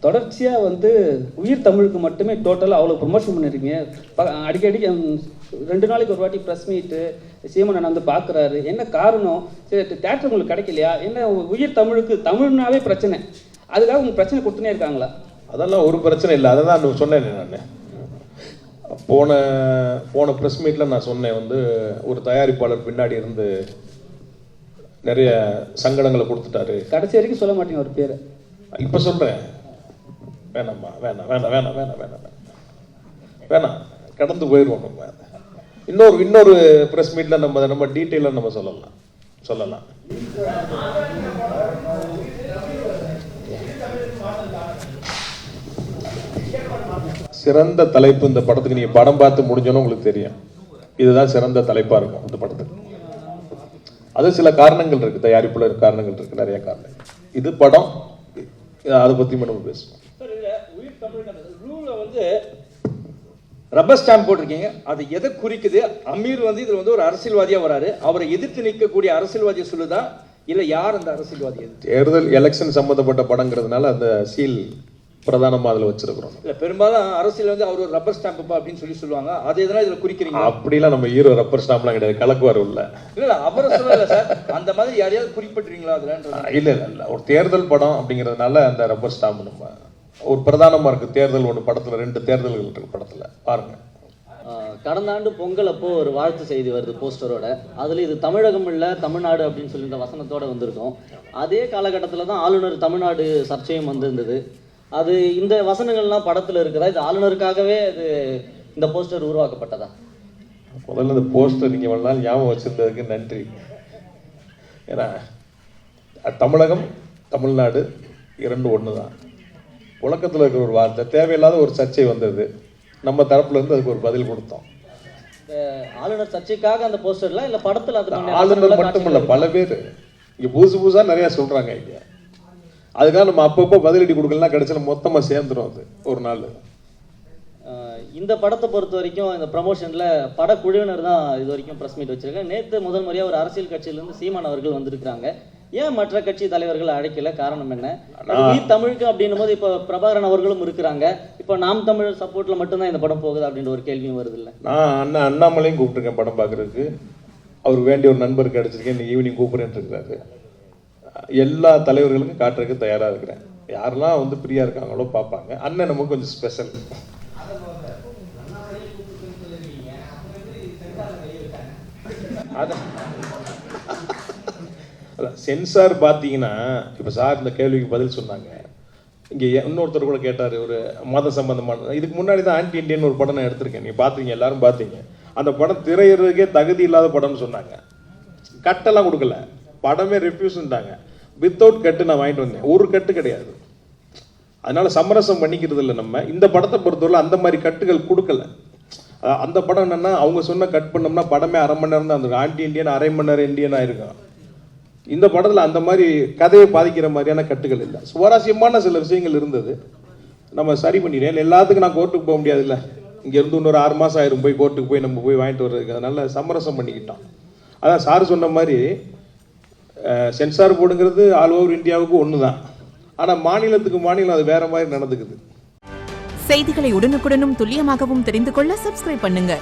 தொடர்ச்சியாக வந்து உயிர் தமிழுக்கு மட்டுமே டோட்டலாக அவ்வளோ ப்ரொமோஷன் பண்ணியிருக்கீங்க. அடிக்கடி 2 நாளைக்கு ஒரு வாட்டி ப்ரெஸ் மீட்டு சீமன் வந்து பார்க்குறாரு. என்ன காரணம்? சரி, தேட்டர் உங்களுக்கு கிடைக்கலையா? என்ன உயிர் தமிழுக்கு தமிழ்னாவே பிரச்சனை, அதுக்காக உங்களுக்கு பிரச்சனை கொடுத்துனே இருக்காங்களா? அதெல்லாம் ஒரு பிரச்சனை இல்லை. அதை தான் சொன்னேன். நான் போன ப்ரெஸ் மீட்டில் நான் சொன்னேன் வந்து ஒரு தயாரிப்பாளர் பின்னாடி இருந்து நிறைய சங்கடங்களை கொடுத்துட்டாரு. கடைசி வரைக்கும் சொல்ல மாட்டேங்க ஒரு பேரை. இப்போ சொல்கிறேன். வேணாம்மா, வேணாம் வேணாம் வேணாம் வேணாம் வேணாம் வேணாம் கடந்து போயிடுவோம். நம்ம இன்னொரு ப்ரெஸ் மீட்டில் நம்ம டீட்டெயிலாக நம்ம சொல்லலாம். சிறந்த தலைப்பு இந்த படத்துக்கு நீங்கள் படம் பார்த்து முடிஞ்சோன்னு உங்களுக்கு தெரியும். இதுதான் சிறந்த தலைப்பாக இருக்கும் இந்த படத்துக்கு. அது சில காரணங்கள் இருக்குது, தயாரிப்புல காரணங்கள் இருக்குது, நிறைய காரணங்கள். இது படம், அதை பற்றி நம்ம பேசுவோம். வந்து ரப்பர் ஸ்டாம்ப் போட்டிருக்கீங்க, அது எதை குறிக்குது? அமீர் வந்து இதுல வந்து ஒரு அரசியல்வாதியா வராரு, அவரை எதிர்த்து நிற்கக்கூடிய அரசியல்வாதியை சொல்லுதா இல்ல யார் அந்த அரசியல்வாதி? தேர்தல் எலெக்ஷன் சம்பந்தப்பட்ட படங்கிறதுனால அந்த சீல் பிரதானமா அதுல வச்சிருக்கிறோம். இல்ல பெரும்பாலும் அரசியல் வந்து அவர் ஒரு ரப்பர் ஸ்டாம்ப் அப்படின்னு சொல்லுவாங்க, அது எதனா இதுல குறிக்கிறீங்க? அப்படிலாம் நம்ம ஹீரோ ரப்பர் ஸ்டாம்ப்லாம் கிடையாது, கலக்குவார் உள்ள. இல்ல அவரை சொல்லல சார், அந்த மாதிரி யாரையாவது குறிப்பிட்டுறீங்களா அதுல? இல்ல ஒரு தேர்தல் படம் அப்படிங்கிறதுனால அந்த ரப்பர் ஸ்டாம்ப் நம்ம ஒரு பிரதானமா இருக்கு. தேர்தல் ஒன்று படத்துல 2 தேர்தல்கள் இருக்கு படத்துல, பாருங்க. கடந்த ஆண்டு பொங்கல் அப்போ ஒரு வாழ்த்து செய்தி வருது போஸ்டரோட, அதுல இது தமிழகம் இல்ல தமிழ்நாடு அப்படின்னு சொல்லி இந்த வசனத்தோட வந்திருக்கும். அதே காலகட்டத்தில் தான் ஆளுநர் தமிழ்நாடு சர்ச்சையும் வந்திருந்தது. அது இந்த வசனங்கள்லாம் படத்துல இருக்குதா? இது ஆளுநருக்காகவே இது இந்த போஸ்டர் உருவாக்கப்பட்டதா? முதல்ல இந்த போஸ்டர் நீங்க இவ்வளவு நாள் ஞாபகம் வச்சிருந்ததுக்கு நன்றி. ஏன்னா தமிழகம் தமிழ்நாடு 2 ஒன்று தான். உலகத்தில் இருக்கிற ஒரு வார்த்தை, தேவையில்லாத ஒரு சர்ச்சை வந்தது, நம்ம தரப்புல இருந்து அதுக்கு ஒரு பதில் கொடுத்தோம். ஆளுநர் சர்ச்சைக்காக அந்த போஸ்டர்ல இல்ல படத்துல? ஆளுநர் மட்டும் இல்ல, பல பேர் இங்க புதுசா நிறைய சொல்றாங்க. இங்க அதுக்காக நம்ம அப்பப்போ பதிலடி கொடுக்கலாம், கிடைச்சா மொத்தமா சேர்ந்துடும் அது ஒரு நாள். இந்த படத்தை பொறுத்த வரைக்கும் இந்த ப்ரமோஷன்ல படக்குழுவினர் தான் இது வரைக்கும் பிரஸ் மீட் வச்சிருக்காங்க. நேற்று முதல் முறையா ஒரு அரசியல் கட்சியிலிருந்து சீமான் அவர்கள் வந்திருக்கிறாங்க. ஏன் மற்ற கட்சி தலைவர்கள் அழைக்கல? காரணம் என்ன? தமிழுக்கு அப்படின்னும் போது இப்ப பிரபாகரன் அவர்களும் இருக்கிறாங்க. இப்ப நாம் தமிழ் சப்போர்ட்ல மட்டும்தான் இந்த படம் போகுது அப்படின்ற ஒரு கேள்வியும் வருது இல்ல? நான் அண்ணாமலையும் கூப்பிட்டுருக்கேன் படம் பார்க்கறதுக்கு. அவருக்கு வேண்டிய ஒரு நண்பருக்கு கிடைச்சிருக்கேன், இன்னைக்கு ஈவினிங் கூப்பிடுறேன்னு இருக்கிறாரு. எல்லா தலைவர்களுக்கும் காட்டுறதுக்கு தயாரா இருக்கிறேன். யாரெல்லாம் வந்து ஃப்ரீயா இருக்காங்களோ பார்ப்பாங்க. அண்ணன் நமக்கு கொஞ்சம் ஸ்பெஷல். சென்சார் பார்த்தீங்கன்னா இப்போ சார் இந்த கேள்விக்கு பதில் சொன்னாங்க. இங்கே இன்னொருத்தர் கூட கேட்டார், ஒரு மத சம்பந்தமான. இதுக்கு முன்னாடி தான் ஆன்டி இண்டியன் ஒரு படம் நான் எடுத்திருக்கேன், நீங்கள் பார்த்தீங்க, எல்லாரும் பார்த்தீங்க. அந்த படம் திரையிறதுக்கே தகுதி இல்லாத படம்னு சொன்னாங்க. கட்டெல்லாம் கொடுக்கல, படமே ரெஃப்யூஸ்ன்ட்டாங்க. வித்தவுட் கட்டு நான் வாங்கிட்டு வந்தேன், ஒரு கட்டு கிடையாது. அதனால சமரசம் பண்ணிக்கிறது இல்லை நம்ம. இந்த படத்தை பொறுத்தவரை அந்த மாதிரி கட்டுகள் கொடுக்கல. அந்த படம் என்னன்னா, அவங்க சொன்ன கட் பண்ணோம்னா படமே 1/2 மணி நேரம் தான் அந்த ஆன்டி இண்டியன் 1/2 மணி நேரம் இண்டியன் ஆயிருக்கும். இந்த படத்தில் அந்த மாதிரி கதையை பாதிக்கிற மாதிரியான கட்டுகள் இல்லை. சுவாரஸ்யமான சில விஷயங்கள் இருந்தது, நம்ம சரி பண்ணிடுறேன். எல்லாத்துக்கும் நான் கோர்ட்டுக்கு போக முடியாது இல்லை, இங்கேருந்து இன்னொரு 6 மாதம் ஆயிரும் போய் கோர்ட்டுக்கு போய் நம்ம போய் வாங்கிட்டு வர்றதுக்கு. அதனால சமரசம் பண்ணிக்கிட்டோம். அதான் சார் சொன்ன மாதிரி சென்சார் போர்டுங்கிறது ஆல் ஓவர் இந்தியாவுக்கு ஒன்று தான். ஆனால் மாநிலத்துக்கு மாநிலம் அது வேற மாதிரி நடந்துக்குது. செய்திகளை உடனுக்குடனும் துல்லியமாகவும் தெரிந்து கொள்ள சப்ஸ்கிரைப் பண்ணுங்க.